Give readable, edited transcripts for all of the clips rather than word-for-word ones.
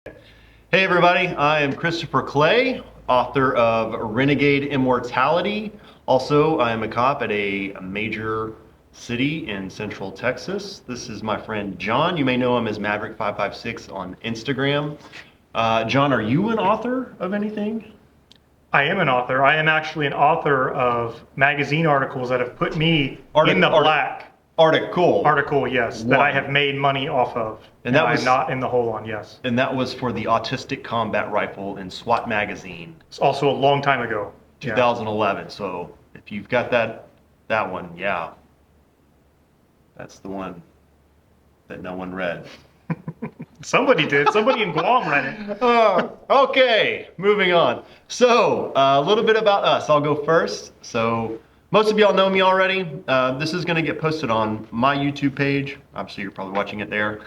Hey everybody, I am Christopher Clay, author of Renegade Immortality. Also, I am a cop at a major city in Central Texas. This is my friend John. You may know him as Maverick556 on Instagram. John, are you an author of anything? I am an author. I am actually an author of magazine articles that have put me in the black. Article, yes, that I have made money off of. And that was I'm not in the hole on, yes. And that was for the Autistic Combat Rifle in SWAT magazine. It's also a long time ago. 2011. So if you've got that one, yeah. That's the one that no one read. Somebody did. Somebody in Guam read it. Okay, moving on. So a little bit about us. I'll go first. So most of y'all know me already. This is going to get posted on my YouTube page. Obviously, you're probably watching it there.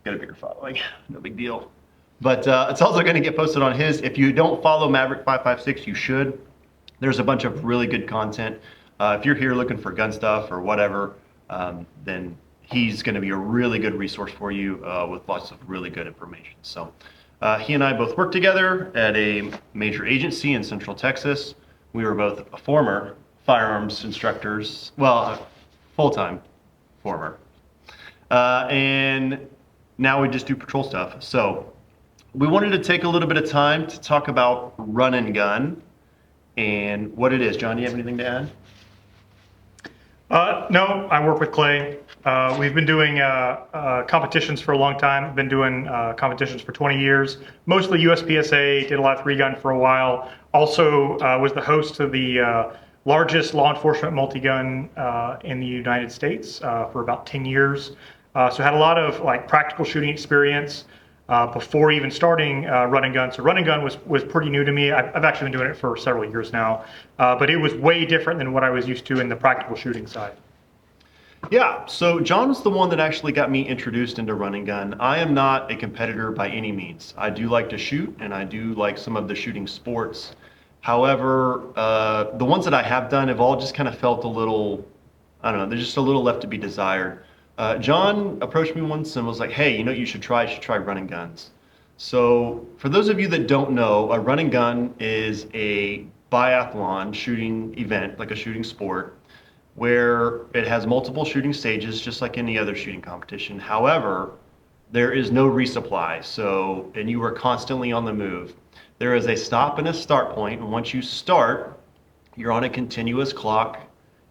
Got a bigger following. No big deal. But it's also going to get posted on his. If you don't follow Maverick556, you should. There's a bunch of really good content. If you're here looking for gun stuff or whatever, then he's going to be a really good resource for you with lots of really good information. So he and I both work together at a major agency in Central Texas. We were both former firearms instructors, well, full-time former. And now we just do patrol stuff. So we wanted to take a little bit of time to talk about run and gun and what it is. John, do you have anything to add? No, I work with Clay. We've been doing competitions for a long time. I've been doing competitions for 20 years, mostly USPSA, did a lot of three-gun for a while. Also was the host of the largest law enforcement multi-gun in the United States for about 10 years. So had a lot of like practical shooting experience before even starting run and gun. So run and gun was pretty new to me. I've actually been doing it for several years now, but it was way different than what I was used to in the practical shooting side. Yeah, so John's the one that actually got me introduced into run and gun. I am not a competitor by any means. I do like to shoot, and I do like some of the shooting sports. However, the ones that I have done have all just kind of felt a little, I don't know, there's just a little left to be desired. John approached me once and was like, hey, you know what you should try run and guns. So for those of you that don't know, a run and gun is a biathlon shooting event, like a shooting sport, where it has multiple shooting stages, just like any other shooting competition. However, there is no resupply, and you are constantly on the move. There is a stop and a start point, and once you start, you're on a continuous clock,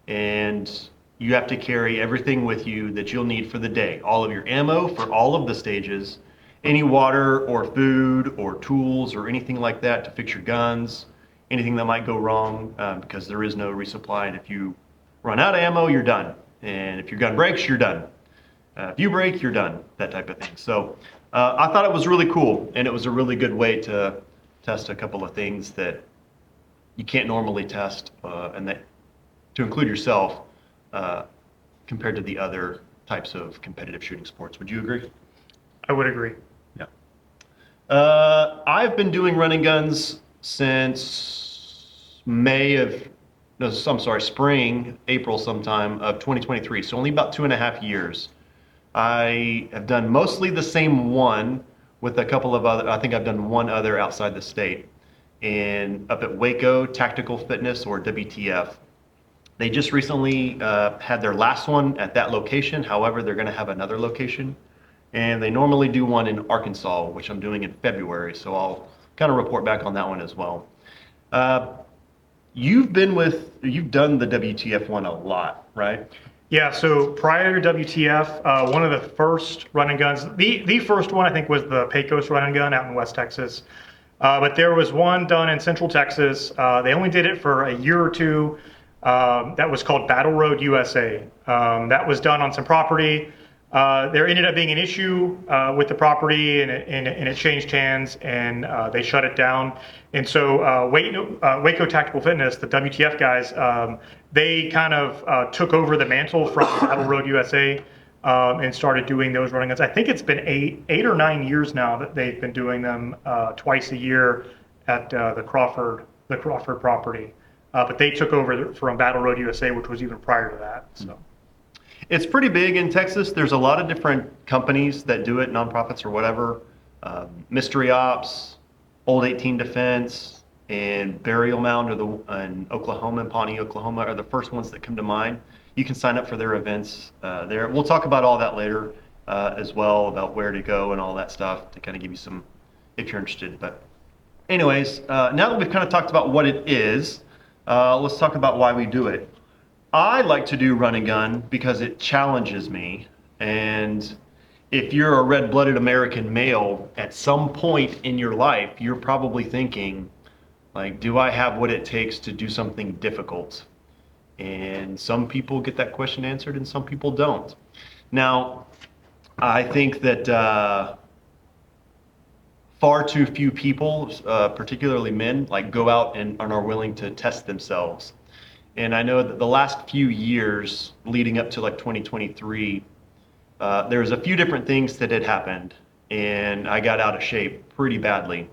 and you have to carry everything with you that you'll need for the day. All of your ammo for all of the stages, any water or food or tools or anything like that to fix your guns, anything that might go wrong, because there is no resupply, and if you run out of ammo, you're done. And if your gun breaks, you're done. If you break, you're done, that type of thing. So I thought it was really cool, and it was a really good way to test a couple of things that you can't normally test, and that to include yourself compared to the other types of competitive shooting sports. Would you agree? I would agree. Yeah. I've been doing running guns since spring, April sometime of 2023, so only about 2.5 years. I have done mostly the same one with a couple of other, I think I've done one other outside the state, and up at Waco Tactical Fitness, or WTF. They just recently had their last one at that location. However, they're going to have another location, and they normally do one in Arkansas, which I'm doing in February, so I'll kind of report back on that one as well. You've done the WTF one a lot, right? Yeah, so prior to WTF, one of the first run and guns, the first one I think was the Pecos run and gun out in West Texas. But there was one done in Central Texas. They only did it for a year or two. That was called Battle Road USA. That was done on some property. There ended up being an issue with the property, and it changed hands, and they shut it down. And so Waco Tactical Fitness, the WTF guys, they kind of took over the mantle from Battle Road USA and started doing those running guns. I think it's been eight or 9 years now that they've been doing them twice a year at the Crawford property. But they took over from Battle Road USA, which was even prior to that. So. It's pretty big in Texas. There's a lot of different companies that do it, nonprofits or whatever. Mystery Ops, Old 18 Defense, and Burial Mound in Oklahoma, in Pawnee, Oklahoma, are the first ones that come to mind. You can sign up for their events there. We'll talk about all that later as well, about where to go and all that stuff to kind of give you some, if you're interested. But anyways, now that we've kind of talked about what it is, let's talk about why we do it. I like to do run and gun because it challenges me. And if you're a red-blooded American male, at some point in your life, you're probably thinking, like, do I have what it takes to do something difficult? And some people get that question answered and some people don't. Now, I think that far too few people, particularly men, like go out and are willing to test themselves. And I know that the last few years leading up to like 2023, there was a few different things that had happened, and I got out of shape pretty badly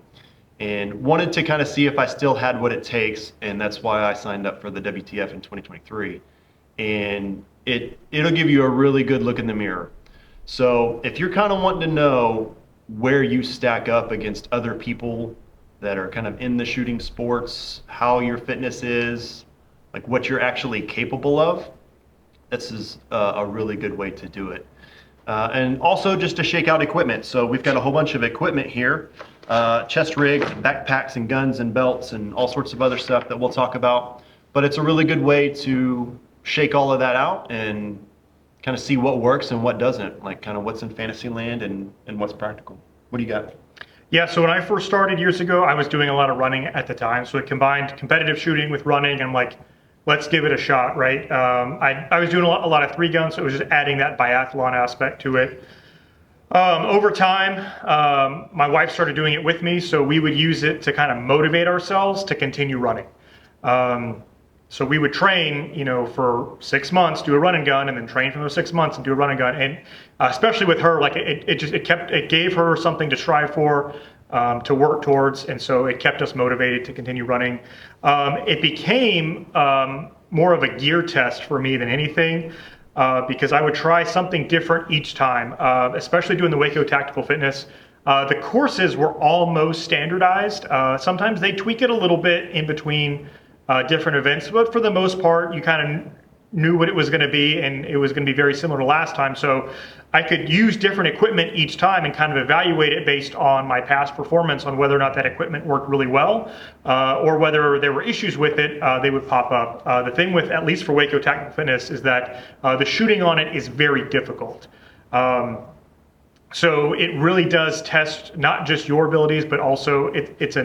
and wanted to kind of see if I still had what it takes, and that's why I signed up for the WTF in 2023. And it'll give you a really good look in the mirror. So if you're kind of wanting to know where you stack up against other people that are kind of in the shooting sports, how your fitness is, like what you're actually capable of, this is a really good way to do it. And also just to shake out equipment. So we've got a whole bunch of equipment here, chest rigs, backpacks and guns and belts and all sorts of other stuff that we'll talk about. But it's a really good way to shake all of that out and kind of see what works and what doesn't, like kind of what's in fantasy land and what's practical. What do you got? Yeah, so when I first started years ago, I was doing a lot of running at the time. So it combined competitive shooting with running, and I'm like, let's give it a shot, right? I was doing a lot of 3-gun, so it was just adding that biathlon aspect to it. Over time, my wife started doing it with me, so we would use it to kind of motivate ourselves to continue running. So we would train, for 6 months, do a run and gun, and then train for those 6 months and do a run and gun. And especially with her, like it gave her something to strive for, to work towards, and so it kept us motivated to continue running. It became more of a gear test for me than anything, because I would try something different each time, especially doing the Waco Tactical Fitness. The courses were almost standardized. Sometimes they tweak it a little bit in between different events, but for the most part, you kind of knew what it was going to be, and it was going to be very similar to last time. So I could use different equipment each time and kind of evaluate it based on my past performance on whether or not that equipment worked really well, or whether there were issues with it, they would pop up. The thing with, at least for Waco Tactical Fitness, is that the shooting on it is very difficult. So it really does test not just your abilities, but also it's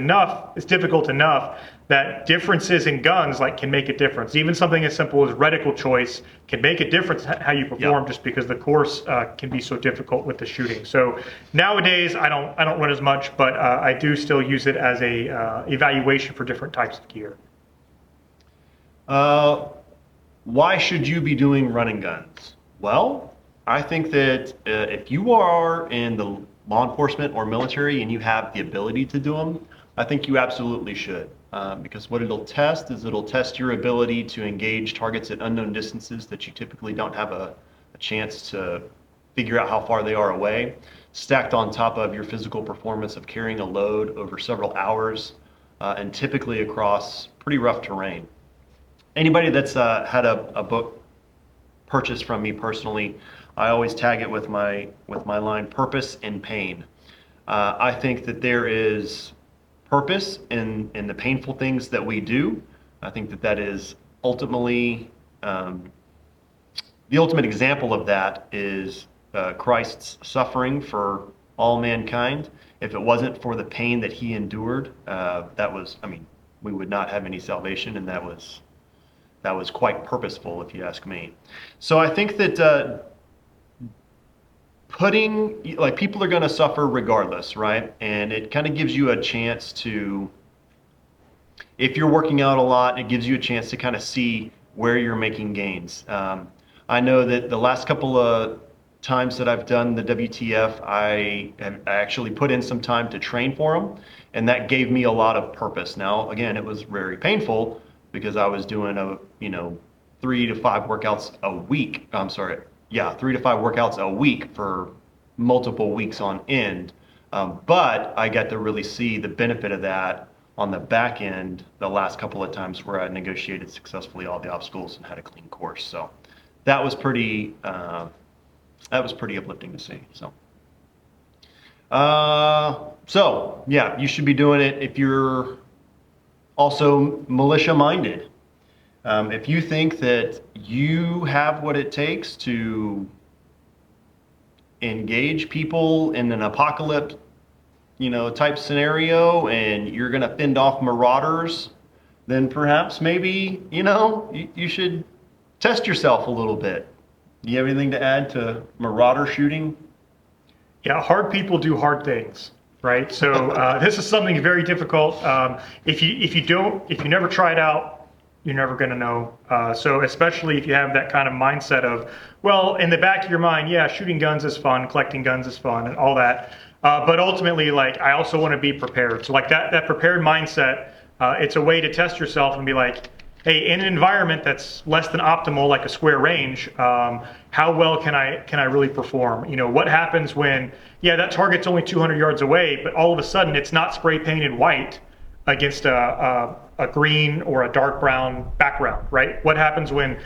difficult enough that differences in guns can make a difference. Even something as simple as reticle choice can make a difference how you perform, just because the course can be so difficult with the shooting. So nowadays I don't run as much, but I do still use it as a evaluation for different types of gear. Why should you be doing running guns? Well, I think that if you are in the law enforcement or military and you have the ability to do them, I think you absolutely should. Because what it'll test is it'll test your ability to engage targets at unknown distances that you typically don't have a chance to figure out how far they are away, stacked on top of your physical performance of carrying a load over several hours, and typically across pretty rough terrain. Anybody that's had a book purchased from me personally, I always tag it with my line, purpose in pain. I think that there is purpose in the painful things that we do. I think that is ultimately, the ultimate example of that is Christ's suffering for all mankind. If it wasn't for the pain that he endured, we would not have any salvation, and that was quite purposeful, if you ask me. So I think that people are going to suffer regardless, right? And it kind of gives you a chance to, if you're working out a lot, it gives you a chance to kind of see where you're making gains. I know that the last couple of times that I've done the WTF, I actually put in some time to train for them, and that gave me a lot of purpose. Now, again, it was very painful because I was doing 3 to 5 workouts a week. 3 to 5 workouts a week for multiple weeks on end. But I got to really see the benefit of that on the back end the last couple of times where I negotiated successfully all the obstacles and had a clean course. So that was pretty uplifting to see. So yeah, you should be doing it if you're also militia minded. If you think that you have what it takes to engage people in an apocalypse, type scenario, and you're going to fend off marauders, then perhaps maybe, you should test yourself a little bit. Do you have anything to add to marauder shooting? Yeah, hard people do hard things, right? So this is something very difficult. If you never try it out, you're never going to know. So especially if you have that kind of mindset of, well, in the back of your mind, yeah, shooting guns is fun, collecting guns is fun, and all that. But ultimately, like, I also want to be prepared. So like that prepared mindset, it's a way to test yourself and be like, hey, in an environment that's less than optimal, like a square range, how well can I really perform? What happens when, yeah, that target's only 200 yards away, but all of a sudden it's not spray painted white against a green or a dark brown background, right? What happens when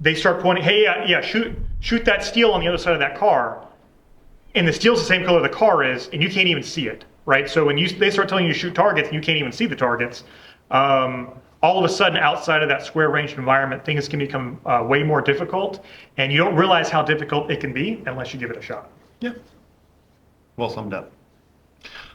they start pointing, hey, yeah, shoot that steel on the other side of that car, and the steel's the same color the car is, and you can't even see it, right? So when they start telling you to shoot targets and you can't even see the targets, all of a sudden outside of that square range environment, things can become way more difficult, and you don't realize how difficult it can be unless you give it a shot. Yeah. Well summed up.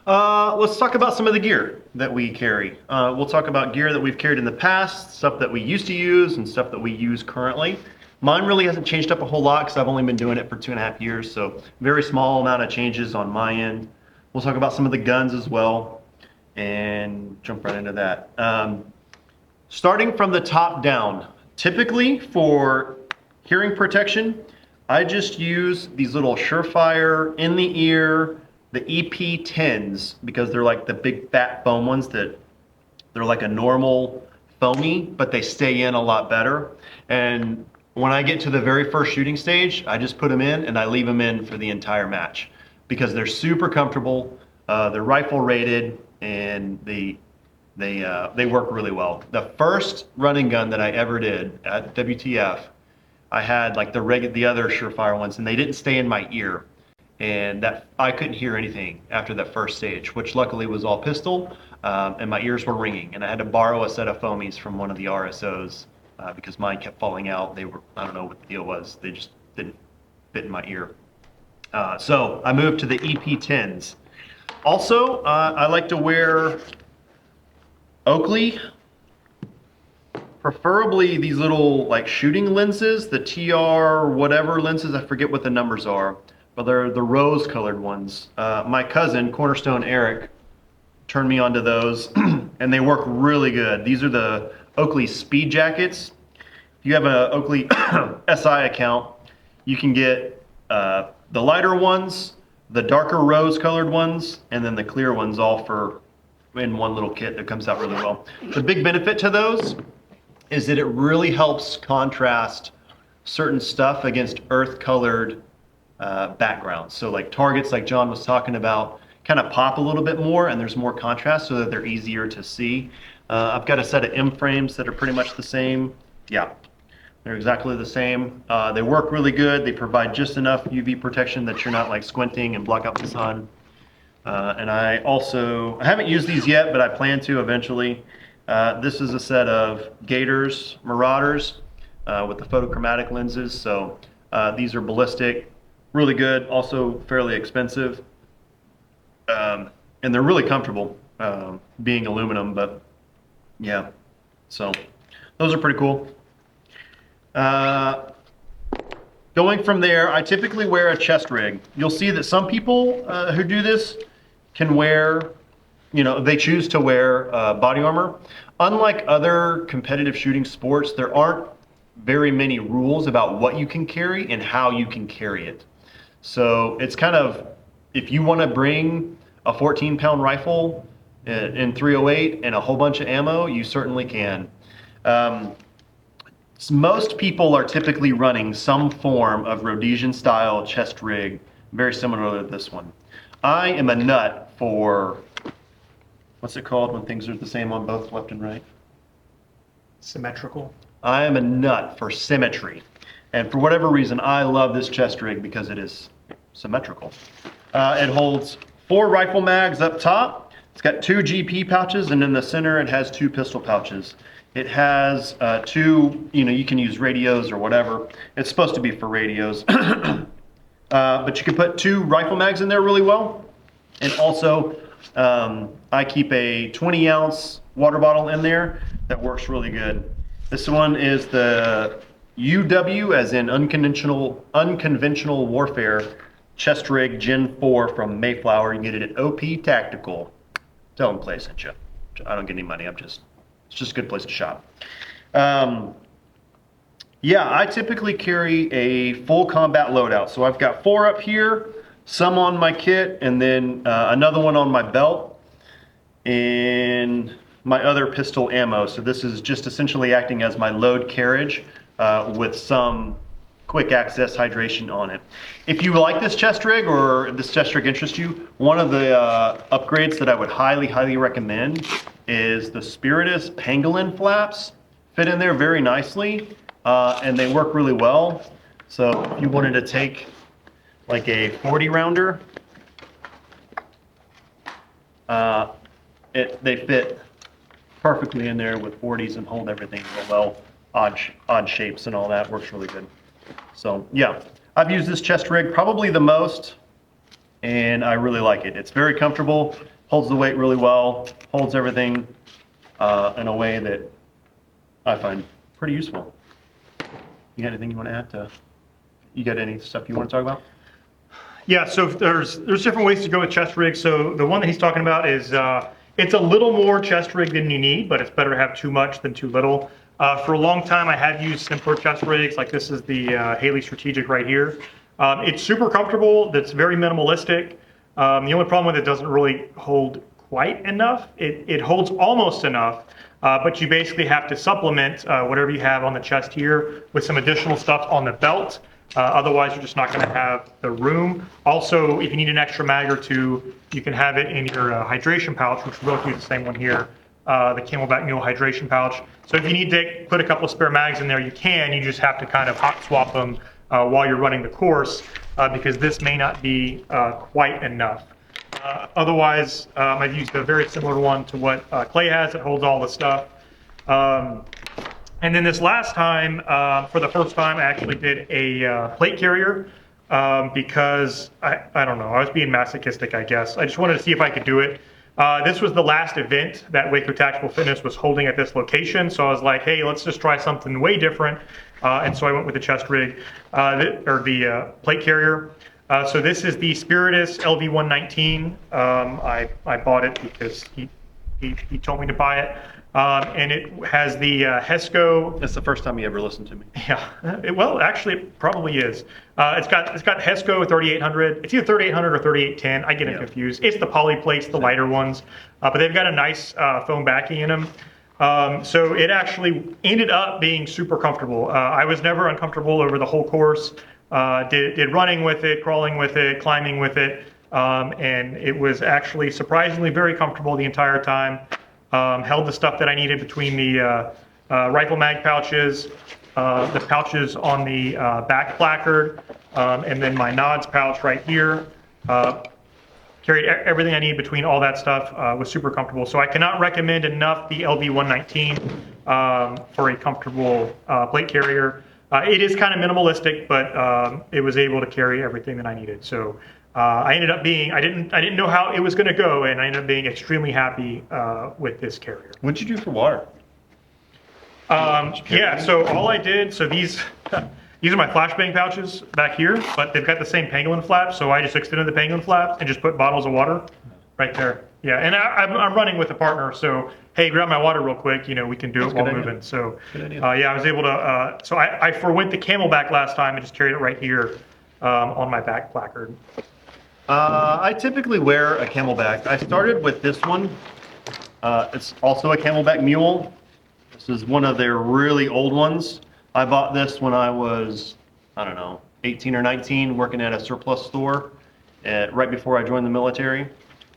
Let's talk about some of the gear that we carry. We'll talk about gear that we've carried in the past, stuff that we used to use, and stuff that we use currently. Mine really hasn't changed up a whole lot because I've only been doing it for 2.5 years, so very small amount of changes on my end. We'll talk about some of the guns as well, and jump right into that. Starting from the top down, typically for hearing protection, I just use these little Surefire in the ear, the EP10s, because they're like the big fat foam ones that they're like a normal foamy, but they stay in a lot better. And when I get to the very first shooting stage, I just put them in and I leave them in for the entire match because they're super comfortable. They're rifle rated and they work really well. The first running gun that I ever did at WTF, I had like the other Surefire ones, and they didn't stay in my ear, and that I couldn't hear anything after that first stage, which luckily was all pistol, and my ears were ringing, and I had to borrow a set of foamies from one of the RSOs because mine kept falling out. I don't know what the deal was. They just didn't fit in my ear. So I moved to the EP10s. Also, I like to wear Oakley, preferably these little like shooting lenses, the TR whatever lenses, I forget what the numbers are, but they're the rose colored ones. My cousin, Cornerstone Eric, turned me onto those and they work really good. These are the Oakley Speed Jackets. If you have an Oakley SI account, you can get the lighter ones, the darker rose colored ones, and then the clear ones all for in one little kit that comes out really well. The big benefit to those is that it really helps contrast certain stuff against earth colored backgrounds. So like targets like John was talking about kind of pop a little bit more and there's more contrast so that they're easier to see. I've got a set of M frames that are pretty much the same. Yeah, they're exactly the same. They work really good. They provide just enough UV protection that you're not like squinting and block out the sun. And I haven't used these yet, but I plan to eventually. This is a set of Gators Marauders with the photochromatic lenses. So these are ballistic, really good, also fairly expensive. And they're really comfortable being aluminum, but yeah. So those are pretty cool. Going from there, I typically wear a chest rig. You'll see that some people who do this can wear, they choose to wear body armor. Unlike other competitive shooting sports, there aren't very many rules about what you can carry and how you can carry it. So it's kind of, if you want to bring a 14-pound rifle in 308 and a whole bunch of ammo, you certainly can. Most people are typically running some form of Rhodesian style chest rig, very similar to this one. I am a nut for, what's it called when things are the same on both left and right? Symmetrical. I am a nut for symmetry. And for whatever reason, I love this chest rig because it is symmetrical. It holds 4 rifle mags up top. It's got 2 GP pouches, and in the center it has 2 pistol pouches. It has 2, you can use radios or whatever. It's supposed to be for radios. But you can put 2 rifle mags in there really well. And also, I keep a 20-ounce water bottle in there that works really good. This one is the UW, as in unconventional warfare, chest rig Gen 4 from Mayflower. You can get it at OP Tactical. Tell them Clay sent you. I don't get any money. It's just a good place to shop. Yeah, I typically carry a full combat loadout. So I've got 4 up here, some on my kit, and then another one on my belt, and my other pistol ammo. So this is just essentially acting as my load carriage with some quick access hydration on it. If you like this chest rig, or if this chest rig interests you, one of the upgrades that I would highly recommend is the Spiritus Pangolin flaps. Fit in there very nicely, and they work really well. So if you wanted to take like a 40 rounder, they fit perfectly in there with 40s and hold everything real well. Odd shapes and all that works really good. So yeah, I've used this chest rig probably the most, and I really like it. It's very comfortable, holds the weight really well, holds everything in a way that I find pretty useful. You got anything you want to add to? You got any stuff you want to talk about? Yeah, so there's different ways to go with chest rig. So the one that he's talking about is it's a little more chest rig than you need, but it's better to have too much than too little. For a long time, I have used simpler chest rigs, like this is the Haley Strategic right here. It's super comfortable. It's very minimalistic. The only problem with it doesn't really hold quite enough. It holds almost enough, but you basically have to supplement whatever you have on the chest here with some additional stuff on the belt. Otherwise, you're just not going to have the room. Also, if you need an extra mag or 2, you can have it in your hydration pouch, which we'll both use the same one here, the Camelback Mule hydration pouch. So if you need to put a couple of spare mags in there, you can. You just have to kind of hot swap them while you're running the course, because this may not be quite enough. Otherwise, I've used a very similar one to what Clay has. It holds all the stuff. And then this last time, for the first time, I actually did a plate carrier because I don't know, I was being masochistic, I guess. I just wanted to see if I could do it. This was the last event that Waco Tactical Fitness was holding at this location, so I was like, hey, let's just try something way different. And so I went with the chest rig, or the plate carrier. So this is the Spiritus LV119. I bought it because he told me to buy it. And it has the HESCO. That's the first time you ever listened to me. Yeah, well, actually, it probably is. It's got HESCO 3800. It's either 3800 or 3810. I get it confused. It's the poly plates, the lighter ones, but they've got a nice foam backing in them. So it actually ended up being super comfortable. I was never uncomfortable over the whole course. Did running with it, crawling with it, climbing with it, and it was actually surprisingly very comfortable the entire time. Held the stuff that I needed between the rifle mag pouches, the pouches on the back placard, and then my nods pouch right here. Carried everything I need between all that stuff. Was super comfortable. So I cannot recommend enough the LV119 for a comfortable plate carrier. It is kind of minimalistic, but it was able to carry everything that I needed. So I ended up being, I didn't know how it was going to go, and I ended up being extremely happy with this carrier. What'd you do for water? Yeah, so all I did, so these are my flashbang pouches back here, but they've got the same pangolin flap, so I just extended the pangolin flap and just put bottles of water right there. Yeah, and I'm running with a partner, so hey, grab my water real quick, we can do it while moving. So yeah, I was able to, so I forwent the Camelback last time and just carried it right here on my back placard. I typically wear a Camelback. I started with this one. It's also a Camelback Mule. This is one of their really old ones. I bought this when I was, I don't know, 18 or 19, working at a surplus store. right before I joined the military.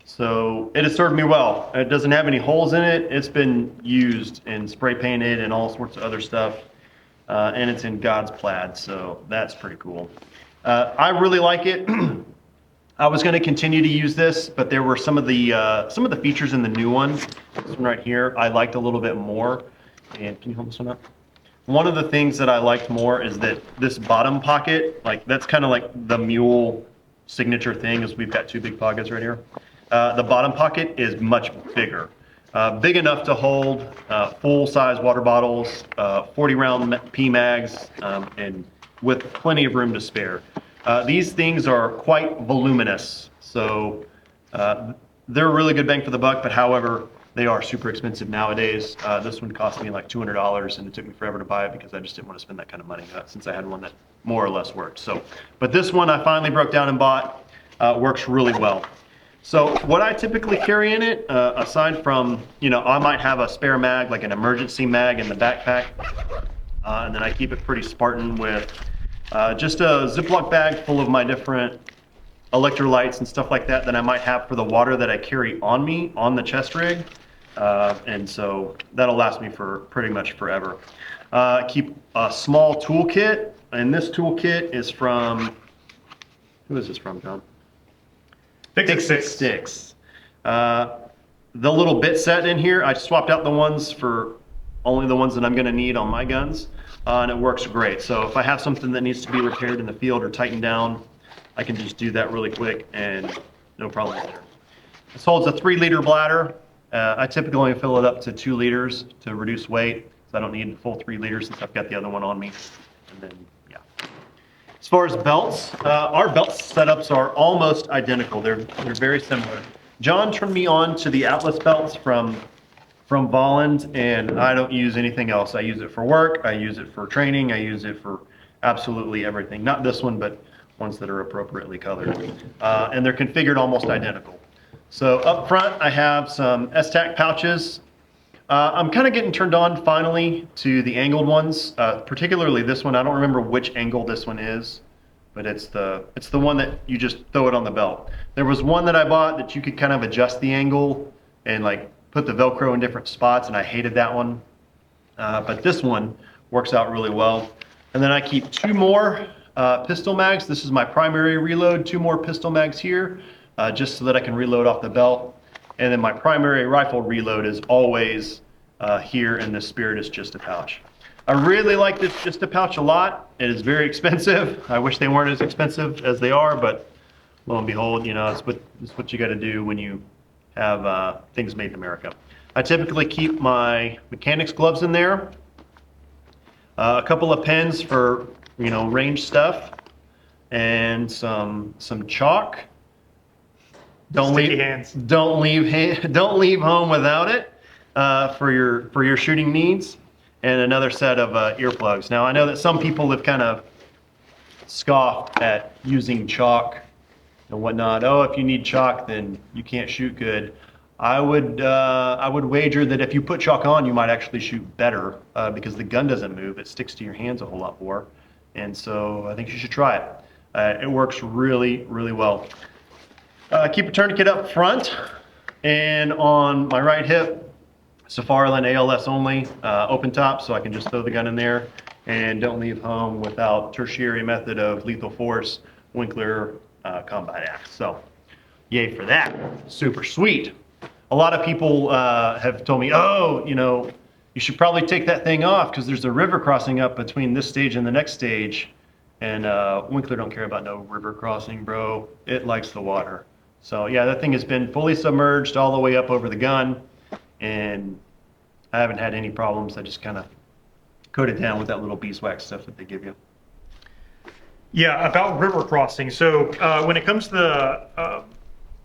So it has served me well. It doesn't have any holes in it. It's been used and spray painted and all sorts of other stuff. And it's in God's plaid, so that's pretty cool. I really like it. I was going to continue to use this, but there were some of the features in the new one. This one right here, I liked a little bit more. And can you hold this one up? One of the things that I liked more is that this bottom pocket, like that's kind of like the mule signature thing, is we've got two big pockets right here. The bottom pocket is much bigger. Big enough to hold full-size water bottles, 40-round PMags, and with plenty of room to spare. These things are quite voluminous, so they're a really good bang for the buck, but however, they are super expensive nowadays. This one cost me like $200, and it took me forever to buy it because I just didn't want to spend that kind of money since I had one that more or less worked. So, but this one I finally broke down and bought. Works really well. So what I typically carry in it, aside from, I might have a spare mag, like an emergency mag in the backpack, and then I keep it pretty Spartan with just a Ziploc bag full of my different electrolytes and stuff like that I might have for the water that I carry on me on the chest rig. And so that'll last me for pretty much forever. Keep a small toolkit, and this toolkit is from, who is this from, John? Fix-It Sticks. The little bit set in here, I swapped out the ones for only the ones that I'm going to need on my guns, and it works great. So if I have something that needs to be repaired in the field or tightened down, I can just do that really quick and no problem there. This holds a 3-liter bladder. I typically only fill it up to 2 liters to reduce weight, so I don't need a full 3 liters since I've got the other one on me. And then, yeah. As far as belts, our belt setups are almost identical. They're very similar. John turned me on to the Atlas belts from Volland, and I don't use anything else. I use it for work, I use it for training, I use it for absolutely everything. Not this one, but ones that are appropriately colored. And they're configured almost identical. So up front, I have some S-Tac pouches. I'm kind of getting turned on finally to the angled ones, particularly this one. I don't remember which angle this one is, but it's the one that you just throw it on the belt. There was one that I bought that you could kind of adjust the angle and like put the Velcro in different spots, and I hated that one. But this one works out really well. And then I keep 2 more pistol mags. This is my primary reload, 2 more pistol mags here, just so that I can reload off the belt. And then my primary rifle reload is always here, and this Spirit is just a pouch. I really like this just a pouch a lot. It is very expensive. I wish they weren't as expensive as they are, but lo and behold, it's what you got to do when you have things made in America. I typically keep my mechanics gloves in there, a couple of pens for range stuff, and some chalk. Don't leave home without it for your shooting needs, and another set of earplugs. Now I know that some people have kind of scoffed at using chalk and whatnot. Oh, if you need chalk, then you can't shoot good. I would wager that if you put chalk on, you might actually shoot better because the gun doesn't move; it sticks to your hands a whole lot more. And so I think you should try it. It works really, really well. Keep a tourniquet up front, and on my right hip, Safariland ALS only, open top, so I can just throw the gun in there and don't leave home without tertiary method of lethal force, Winkler combat axe. So, yay for that. Super sweet. A lot of people have told me, oh, you should probably take that thing off because there's a river crossing up between this stage and the next stage. And Winkler don't care about no river crossing, bro. It likes the water. So yeah, that thing has been fully submerged all the way up over the gun, and I haven't had any problems. I just kind of coat it down with that little beeswax stuff that they give you. Yeah, about river crossing. So when it comes to the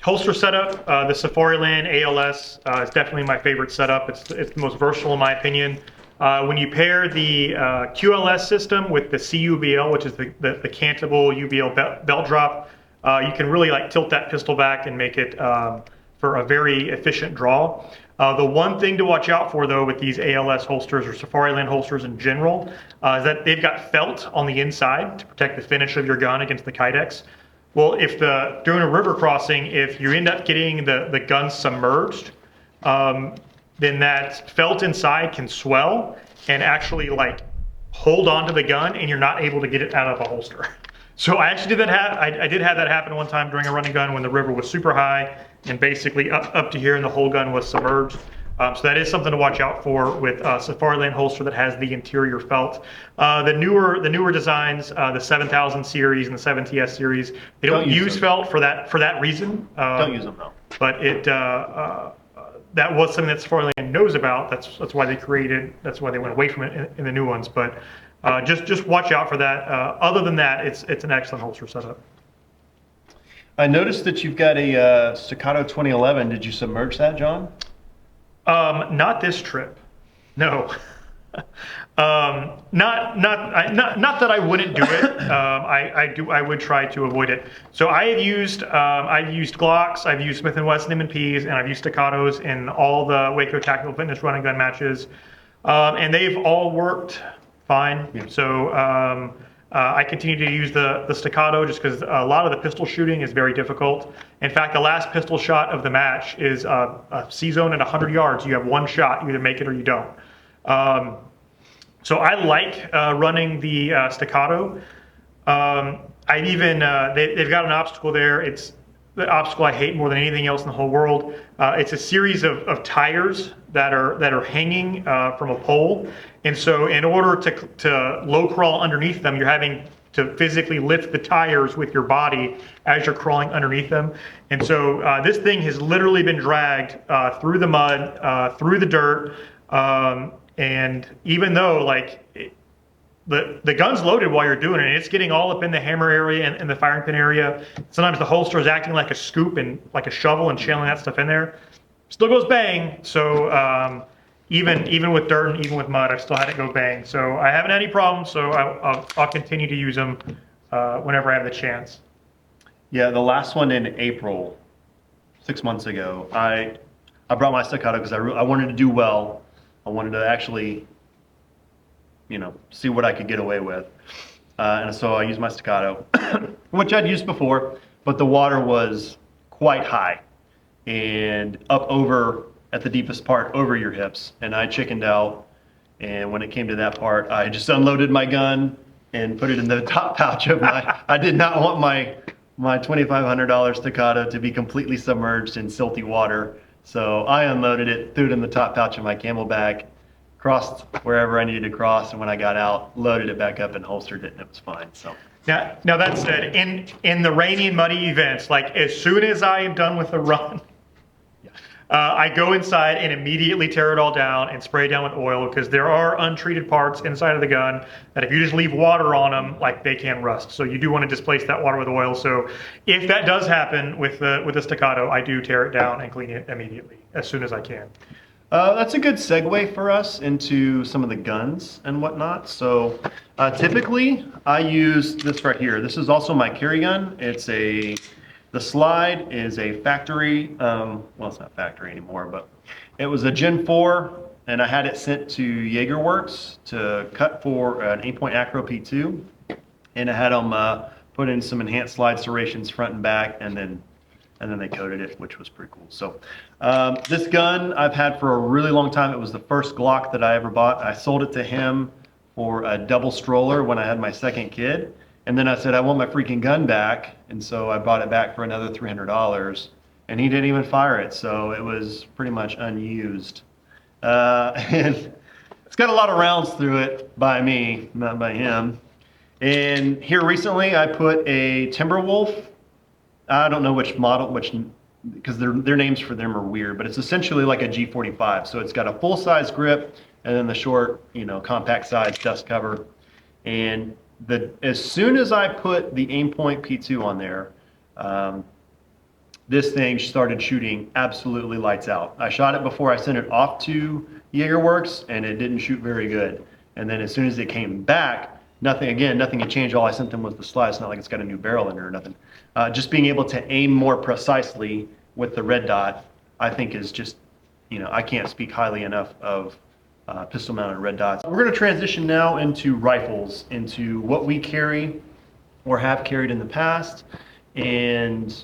holster setup, the Safariland ALS is definitely my favorite setup. It's the most versatile in my opinion. When you pair the QLS system with the CUBL, which is the cantable UBL belt drop, you can really tilt that pistol back and make it for a very efficient draw. The one thing to watch out for though with these ALS holsters or Safariland holsters in general is that they've got felt on the inside to protect the finish of your gun against the Kydex. Well, during a river crossing, if you end up getting the gun submerged, then that felt inside can swell and actually like hold onto the gun, and you're not able to get it out of the holster. So I actually I did have that happen one time during a running gun when the river was super high and basically up to here, and the whole gun was submerged. So that is something to watch out for with Safariland holster that has the interior felt. The newer designs, the 7000 series and the 7TS series, they don't use felt for that reason. Don't use them though. But that was something that Safariland knows about. That's why they created. That's why they went away from it in the new ones. But just watch out for that. Other than that, it's an excellent holster setup. I noticed that you've got a Staccato 2011. Did you submerge that, John? Not this trip, no. Not that I wouldn't do it. I would try to avoid it. So I've used Glocks, I've used Smith & Wesson M&Ps, and I've used Staccatos in all the Waco Tactical Fitness running gun matches, and they've all worked fine. Yeah. So I continue to use the Staccato just because a lot of the pistol shooting is very difficult. In fact, the last pistol shot of the match is a C-zone at 100 yards. You have one shot. You either make it or you don't. So I like running the Staccato. I've even, they've got an obstacle there. It's the obstacle I hate more than anything else in the whole world. It's a series of tires that are hanging from a pole. And so in order to low crawl underneath them, you're having to physically lift the tires with your body as you're crawling underneath them. And so this thing has literally been dragged through the mud, through the dirt. And even though like the gun's loaded while you're doing it, and it's getting all up in the hammer area and the firing pin area. Sometimes the holster is acting like a scoop and like a shovel and channeling that stuff in there. Still goes bang. So even with dirt and even with mud, I've still had it go bang. So I haven't had any problems. So I'll continue to use them whenever I have the chance. Yeah, the last one in April, 6 months ago, I brought my Staccato because I wanted to do well. I wanted to actually, see what I could get away with. And so I used my Staccato, which I'd used before, but the water was quite high and up over at the deepest part over your hips. And I chickened out. And when it came to that part, I just unloaded my gun and put it in the top pouch of I did not want my $2,500 Staccato to be completely submerged in silty water. So I unloaded it, threw it in the top pouch of my Camelback, crossed wherever I needed to cross, and when I got out, loaded it back up and holstered it, and it was fine. So now that said, in the rainy and muddy events, like as soon as I am done with the run, I go inside and immediately tear it all down and spray it down with oil, because there are untreated parts inside of the gun that if you just leave water on them, like they can rust. So you do want to displace that water with oil. So if that does happen with the Staccato, I do tear it down and clean it immediately as soon as I can. That's a good segue for us into some of the guns and whatnot. So typically I use this right here. This is also my carry gun. The slide is a factory, well, it's not factory anymore, but it was a Gen 4, and I had it sent to JagerWorks to cut for an 8-point Acro P2, and I had them put in some enhanced slide serrations front and back, and then they coated it, which was pretty cool. So this gun I've had for a really long time. It was the first Glock that I ever bought. I sold it to him for a double stroller when I had my second kid. And then I said, I want my freaking gun back. And so I bought it back for another $300, and he didn't even fire it. So it was pretty much unused. And it's got a lot of rounds through it by me, not by him. And here recently I put a Timberwolf. I don't know which model, because their names for them are weird, but it's essentially like a G45. So it's got a full-size grip and then the short, compact size dust cover. And as soon as I put the Aimpoint P2 on there, this thing started shooting absolutely lights out. I shot it before I sent it off to JagerWorks, and it didn't shoot very good. And then as soon as it came back, nothing had changed. All I sent them was the slide. It's not like it's got a new barrel in it or nothing. Just being able to aim more precisely with the red dot, I think is just, I can't speak highly enough of pistol-mounted red dots. We're going to transition now into rifles, into what we carry or have carried in the past, and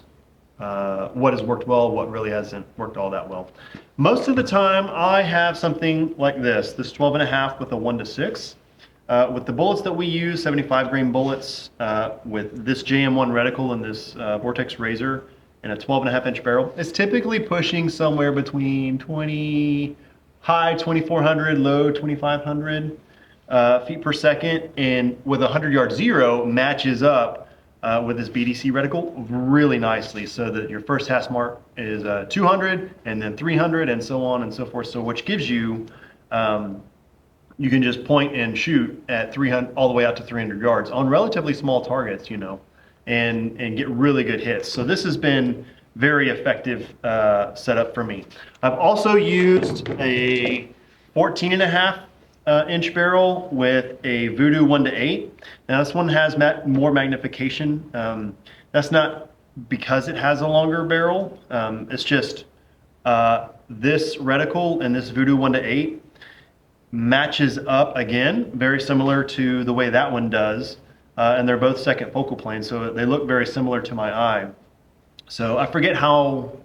what has worked well, what really hasn't worked all that well. Most of the time, I have something like this 12 and a half with a 1-6. With the bullets that we use, 75 grain bullets, with this JM1 reticle and this Vortex Razor and a 12 and a half inch barrel, it's typically pushing somewhere between high 2,400, low 2,500 feet per second. And with a 100-yard zero matches up with this BDC reticle really nicely, so that your first hash mark is 200 and then 300 and so on and so forth. So which gives you, you can just point and shoot at 300 all the way out to 300 yards on relatively small targets, and get really good hits. So this has been very effective setup for me. I've also used a 14 and a half inch barrel with a Voodoo 1-8. Now this one has more magnification. That's not because it has a longer barrel. It's just this reticle and this Voodoo 1-8 matches up again, very similar to the way that one does. And they're both second focal plane, so they look very similar to my eye. So I forget how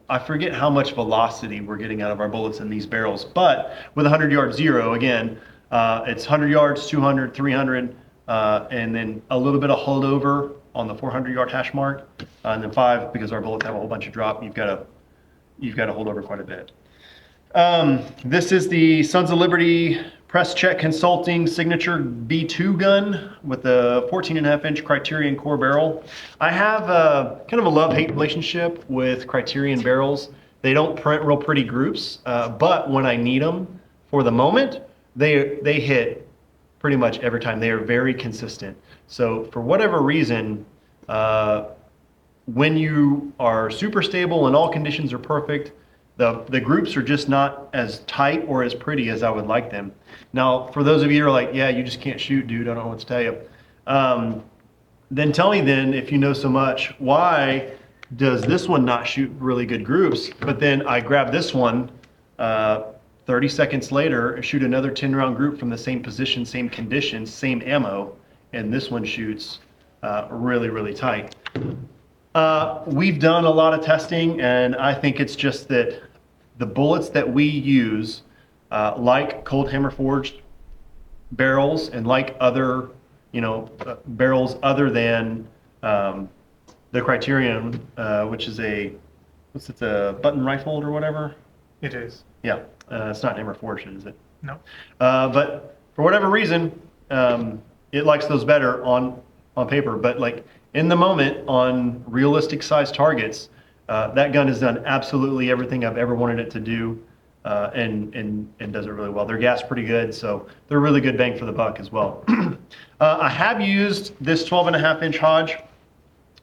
much velocity we're getting out of our bullets in these barrels, but with a 100-yard zero, again, it's 100 yards, 200, 300, and then a little bit of holdover on the 400-yard hash mark, and then 5, because our bullets have a whole bunch of drop, you've got to hold over quite a bit. This is the Sons of Liberty Press Check Consulting Signature B2 gun with a 14 and a half inch Criterion core barrel. I have kind of a love-hate relationship with Criterion barrels. They don't print real pretty groups, but when I need them for the moment, they hit pretty much every time. They are very consistent. So for whatever reason, when you are super stable and all conditions are perfect, the groups are just not as tight or as pretty as I would like them. Now, for those of you who are like, yeah, you just can't shoot, dude, I don't know what to tell you. Then tell me then, if you know so much, why does this one not shoot really good groups? But then I grab this one 30 seconds later, shoot another 10-round group from the same position, same conditions, same ammo, and this one shoots really, really tight. We've done a lot of testing, and I think it's just that the bullets that we use, like Cold Hammer Forged barrels and like other, barrels other than the Criterion, which is a button rifled or whatever? It is. Yeah, it's not Hammer Forged, is it? No. But for whatever reason, it likes those better on paper. But like in the moment on realistic size targets, that gun has done absolutely everything I've ever wanted it to do, and does it really well. They're gassed pretty good, so they're really good bang for the buck as well. I have used this 12 and a half inch Hodge,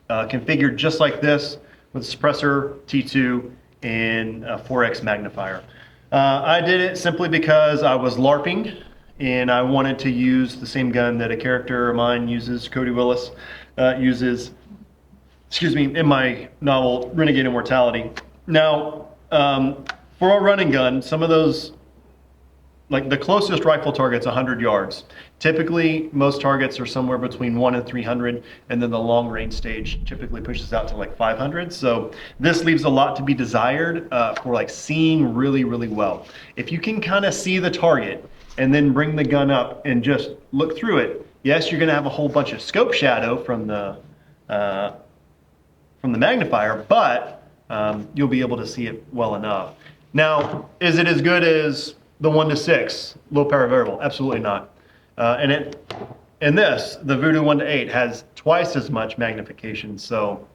configured just like this with suppressor, T2, and a 4X magnifier. I did it simply because I was LARPing and I wanted to use the same gun that a character of mine uses, Cody Willis, uses, in my novel, Renegade Immortality. Now, for a running gun, some of those, like the closest rifle target's 100 yards. Typically, most targets are somewhere between 1 and 300, and then the long range stage typically pushes out to like 500. So this leaves a lot to be desired for like seeing really, really well. If you can kind of see the target and then bring the gun up and just look through it, yes, you're going to have a whole bunch of scope shadow from the magnifier, but you'll be able to see it well enough. Now, is it as good as the 1-6 low power variable? Absolutely not. And this, the Voodoo 1-8, has twice as much magnification. So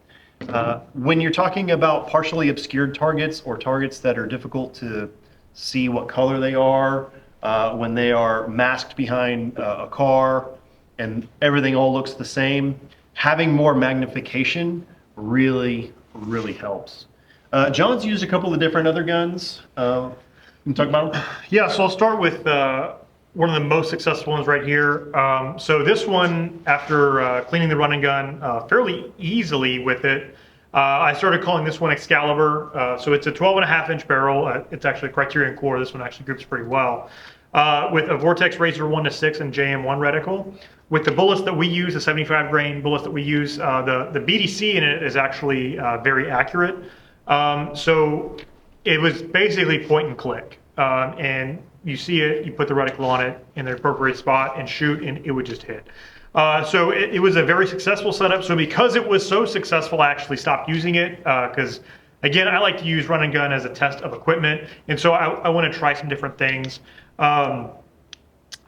when you're talking about partially obscured targets or targets that are difficult to see what color they are, when they are masked behind a car and everything all looks the same, having more magnification really, really helps. John's used a couple of different other guns. Can you talk about them? Yeah, so I'll start with one of the most successful ones right here. So this one, after cleaning the running gun fairly easily with it, I started calling this one Excalibur. So it's a 12 and a half inch barrel. It's actually a Criterion core. This one actually grips pretty well. with a Vortex Razor 1-6 and JM1 reticle. With the bullets that we use, the 75 grain bullets that we use, the BDC in it is actually very accurate. So it was basically point and click. And you see it, you put the reticle on it in the appropriate spot and shoot, and it would just hit. So it was a very successful setup. So because it was so successful, I actually stopped using it because, again, I like to use run and gun as a test of equipment. And so I want to try some different things.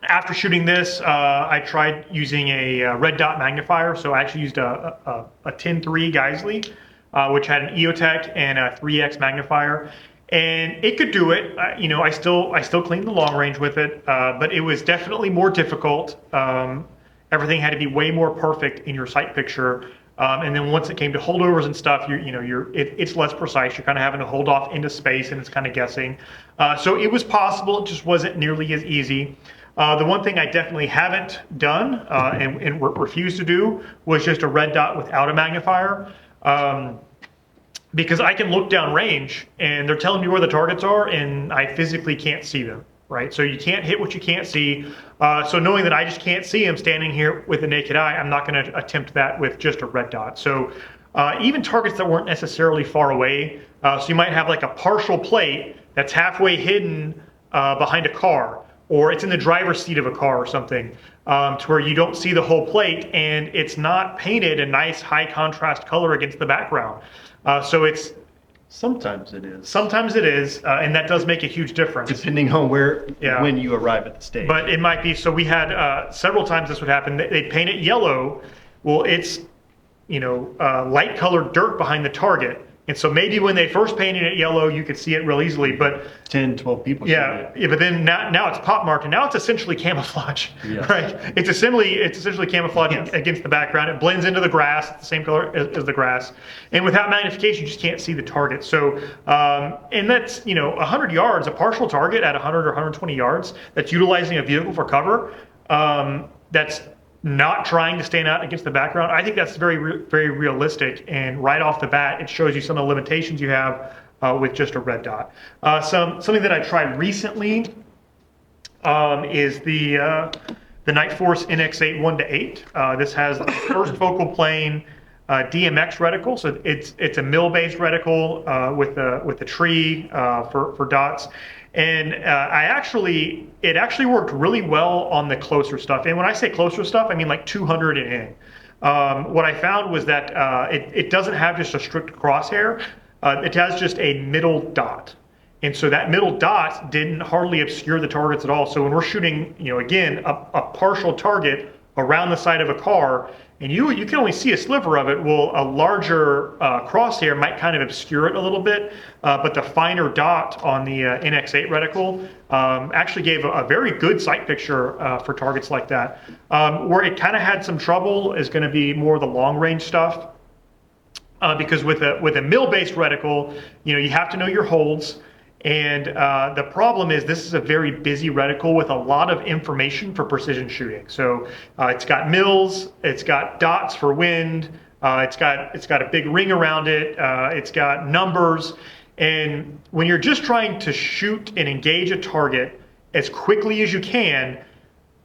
After shooting this, I tried using a red dot magnifier. So I actually used a 10-3 Geissele, which had an EOTech and a 3x magnifier. And it could do it. I still cleaned the long range with it, but it was definitely more difficult. Everything had to be way more perfect in your sight picture. And then once it came to holdovers and stuff, it's less precise. You're kind of having to hold off into space, and it's kind of guessing. So it was possible. It just wasn't nearly as easy. The one thing I definitely haven't done and refused to do was just a red dot without a magnifier. Because I can look down range and they're telling me where the targets are and I physically can't see them, right? So you can't hit what you can't see. So knowing that I just can't see them standing here with the naked eye, I'm not going to attempt that with just a red dot. So even targets that weren't necessarily far away, so you might have like a partial plate that's halfway hidden behind a car, or it's in the driver's seat of a car or something, to where you don't see the whole plate and it's not painted a nice high contrast color against the background. So it's Sometimes it is. sometimes it is, and that does make a huge difference. Depending on Yeah. when you arrive at the stage. But it might be, so we had several times this would happen. They'd paint it yellow. Well, it's, light colored dirt behind the target. And so maybe when they first painted it yellow, you could see it real easily, but 10, 12 people shoot it. but then now it's pop marked, and now it's essentially camouflage, Yes. right? It's essentially camouflage against the background. It blends into the grass, it's the same color as the grass, and without magnification, you just can't see the target. So, and that's 100 yards, a partial target at 100 or 120 yards. That's utilizing a vehicle for cover. That's not trying to stand out against the background. I think that's very realistic, and right off the bat, it shows you some of the limitations you have with just a red dot. Something that I tried recently is the Nightforce NX8 1-8. This has the first focal plane DMX reticle, so it's a mill-based reticle with a tree for dots. And it actually worked really well on the closer stuff. And when I say closer stuff, I mean like 200 and in. What I found was that it doesn't have just a strict crosshair. It has just a middle dot. And so that middle dot didn't hardly obscure the targets at all. So when we're shooting, again, a partial target around the side of a car, and you can only see a sliver of it, well, a larger crosshair might kind of obscure it a little bit, but the finer dot on the NX8 reticle actually gave a very good sight picture for targets like that. Where it kind of had some trouble is going to be more the long range stuff, because with a mill-based reticle, you have to know your holds. And the problem is this is a very busy reticle with a lot of information for precision shooting. So it's got mills, it's got dots for wind, it's got a big ring around it, it's got numbers. And when you're just trying to shoot and engage a target as quickly as you can,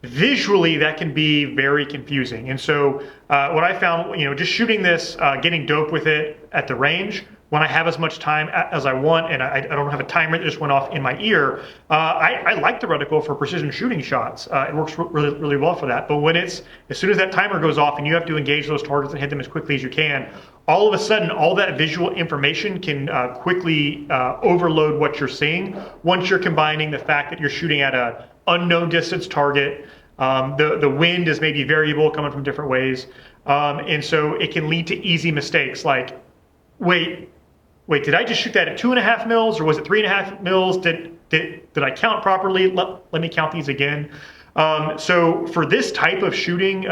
visually that can be very confusing. And so what I found, just shooting this, getting dope with it at the range, when I have as much time as I want and I don't have a timer that just went off in my ear, I like the reticle for precision shooting shots. It works really well for that. But as soon as that timer goes off and you have to engage those targets and hit them as quickly as you can, all of a sudden all that visual information can quickly overload what you're seeing once you're combining the fact that you're shooting at an unknown distance target. The wind is maybe variable, coming from different ways. And so it can lead to easy mistakes like, wait, did I just shoot that at 2.5 mils or was it 3.5 mils? Did I count properly? Let me count these again. So for this type of shooting,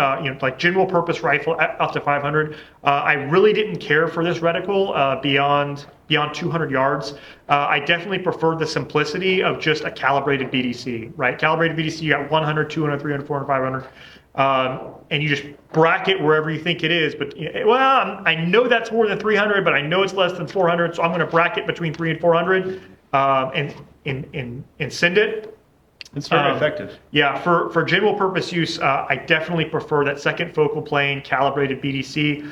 like general purpose rifle up to 500, I really didn't care for this reticle beyond 200 yards. I definitely preferred the simplicity of just a calibrated BDC, right? Calibrated BDC, you got 100, 200, 300, 400, 500. And you just bracket wherever you think it is. But, I know that's more than 300, but I know it's less than 400, so I'm going to bracket between 300 and 400 and send it. It's very effective. Yeah, for general purpose use, I definitely prefer that second focal plane calibrated BDC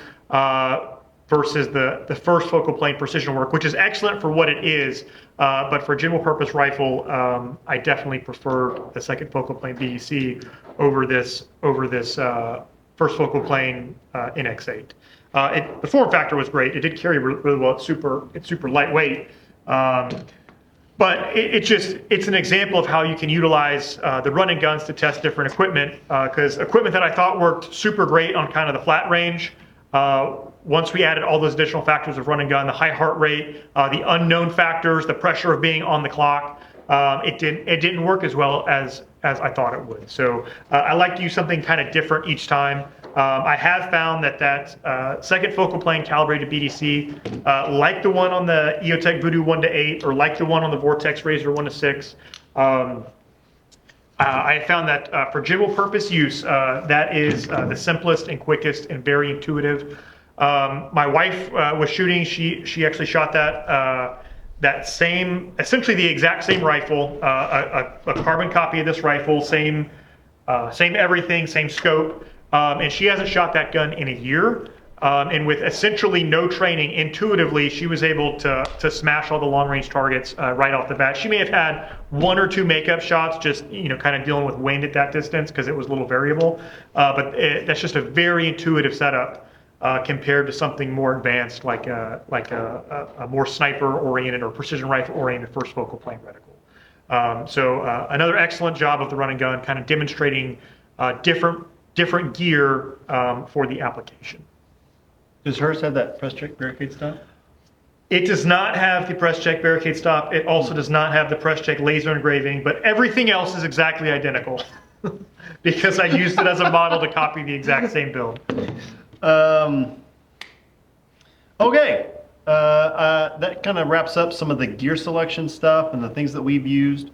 versus the first focal plane precision work, which is excellent for what it is. But for general purpose rifle, I definitely prefer the second focal plane BDC over this first focal plane NX8. The form factor was great. It did carry really well. It's super lightweight. But it's an example of how you can utilize the run and guns to test different equipment, because equipment that I thought worked super great on kind of the flat range, once we added all those additional factors of run and gun, the high heart rate, the unknown factors, the pressure of being on the clock, it didn't work as well as I thought it would. So I like to use something kind of different each time. I have found that second focal plane calibrated BDC, like the one on the EOTech Voodoo 1-8 or like the one on the Vortex Razor 1-6, I found that for general purpose use, that is the simplest and quickest and very intuitive. My wife was shooting. She actually shot that same, essentially the exact same rifle, a carbon copy of this rifle, same everything, same scope. And she hasn't shot that gun in a year. And with essentially no training, intuitively, she was able to smash all the long-range targets right off the bat. She may have had one or two makeup shots, just kind of dealing with wind at that distance because it was a little variable. But that's just a very intuitive setup compared to something more advanced, like a more sniper-oriented or precision rifle-oriented first focal plane reticle. So another excellent job of the run and gun, kind of demonstrating different gear for the application. Does hers have that press check barricade stop? It does not have the press check barricade stop. It also does not have the press check laser engraving, but everything else is exactly identical because I used it as a model to copy the exact same build. Okay, that kind of wraps up some of the gear selection stuff and the things that we've used.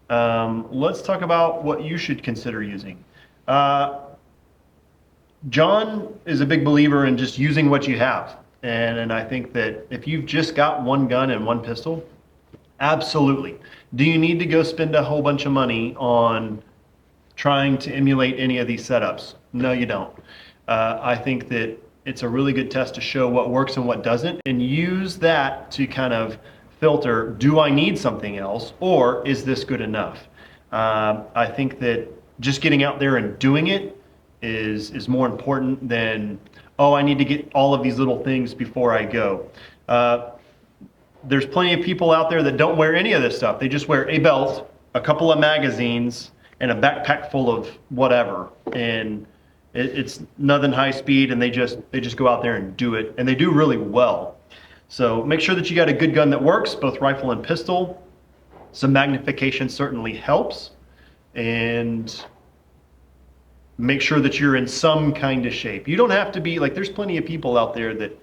Let's talk about what you should consider using. John is a big believer in just using what you have. And I think that if you've just got one gun and one pistol, absolutely. Do you need to go spend a whole bunch of money on trying to emulate any of these setups? No, you don't. I think that it's a really good test to show what works and what doesn't, and use that to kind of filter, do I need something else, or is this good enough? I think that just getting out there and doing it is more important than, oh, I need to get all of these little things before I go. There's plenty of people out there that don't wear any of this stuff. They just wear a belt, a couple of magazines, and a backpack full of whatever. And it's nothing high speed, and they just go out there and do it, and they do really well. So make sure that you got a good gun that works, both rifle and pistol. Some magnification certainly helps. And make sure that you're in some kind of shape. You don't have to be, like, there's plenty of people out there that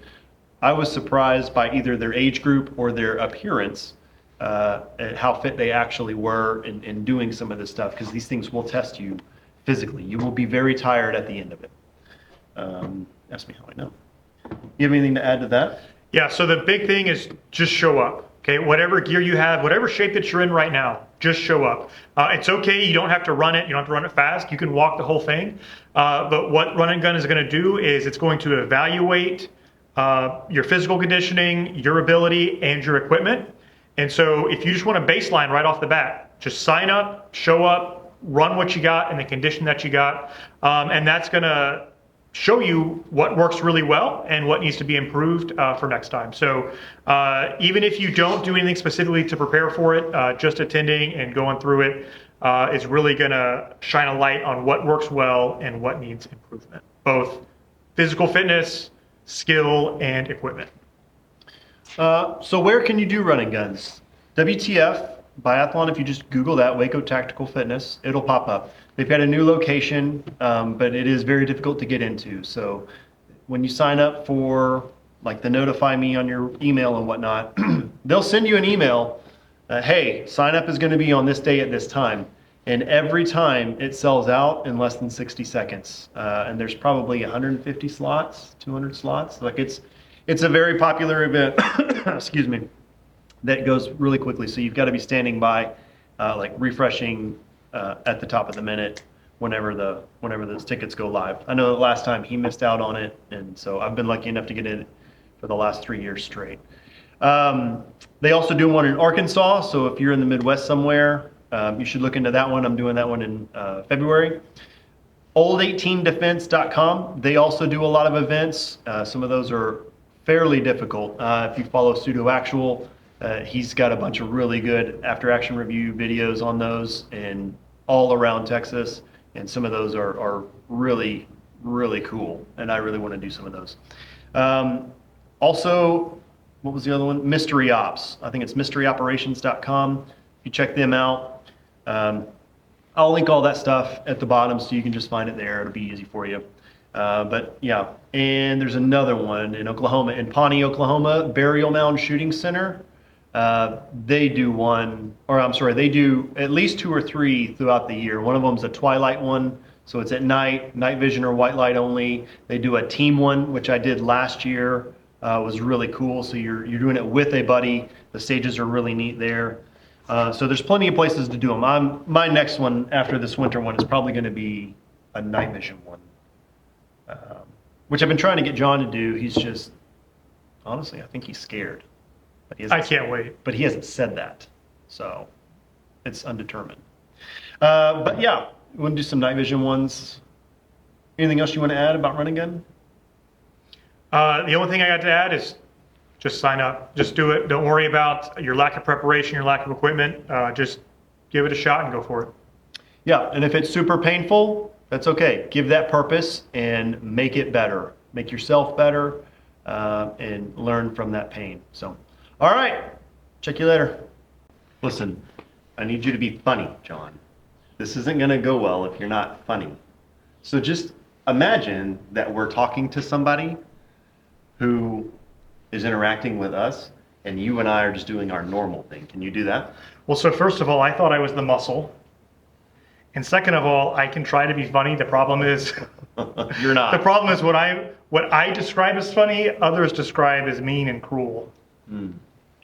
I was surprised by either their age group or their appearance, at how fit they actually were in doing some of this stuff, because these things will test you physically. You will be very tired at the end of it. Ask me how I know. You have anything to add to that? Yeah, so the big thing is just show up. Okay, whatever gear you have, whatever shape that you're in right now, just show up. It's okay, you don't have to run it, you don't have to run it fast, you can walk the whole thing. But what Run and Gun is gonna do is it's going to evaluate your physical conditioning, your ability, and your equipment. And so if you just want a baseline right off the bat, just sign up, show up, run what you got in the condition that you got, and that's gonna show you what works really well and what needs to be improved for next time. So even if you don't do anything specifically to prepare for it, just attending and going through it is really gonna shine a light on what works well and what needs improvement, both physical fitness, skill, and equipment. So where can you do running guns? WTF, Biathlon, if you just Google that, Waco Tactical Fitness, it'll pop up. They've got a new location, but it is very difficult to get into. So when you sign up for like the notify me on your email and whatnot, they'll send you an email, hey, sign up is gonna be on this day at this time. And every time it sells out in less than 60 seconds. And there's probably 150 slots, 200 slots. Like it's a very popular event, excuse me, that goes really quickly. So you've got to be standing by, like refreshing at the top of the minute whenever those tickets go live. I know the last time he missed out on it, and so I've been lucky enough to get in for the last 3 years straight. They also do one in Arkansas, so if you're in the Midwest somewhere, you should look into that one. I'm doing that one in February. Old18defense.com, they also do a lot of events. Some of those are fairly difficult. If you follow Pseudo Actual, he's got a bunch of really good after action review videos on those and all around Texas. And some of those are really, really cool. And I really want to do some of those. Also, what was the other one? Mystery Ops. I think it's mysteryoperations.com. You check them out. I'll link all that stuff at the bottom so you can just find it there. It'll be easy for you. But yeah, and there's another one in Oklahoma, in Pawnee, Oklahoma, Burial Mound Shooting Center. They do they do at least 2 or 3 throughout the year. One of them's a twilight one, so it's at night vision or white light only. They do a team one, which I did last year. Was really cool. So you're doing it with a buddy. The stages are really neat there. So there's plenty of places to do them. My next one after this winter one is probably going to be a night vision one, which I've been trying to get John to do. He's just, honestly, I think he's scared. But I can't wait. But he hasn't said that, so it's undetermined. But yeah, we want to do some night vision ones. Anything else you want to add about Run and Gun? The only thing I got to add is just sign up. Just do it. Don't worry about your lack of preparation, your lack of equipment. Just give it a shot and go for it. Yeah, and if it's super painful, that's okay. Give that purpose and make it better. Make yourself better and learn from that pain. So, all right. Check you later. Listen, I need you to be funny, John. This isn't going to go well if you're not funny. So just imagine that we're talking to somebody who is interacting with us, and you and I are just doing our normal thing. Can you do that? Well, so first of all, I thought I was the muscle. And second of all, I can try to be funny. The problem is You're not. the problem is what I describe as funny, others describe as mean and cruel.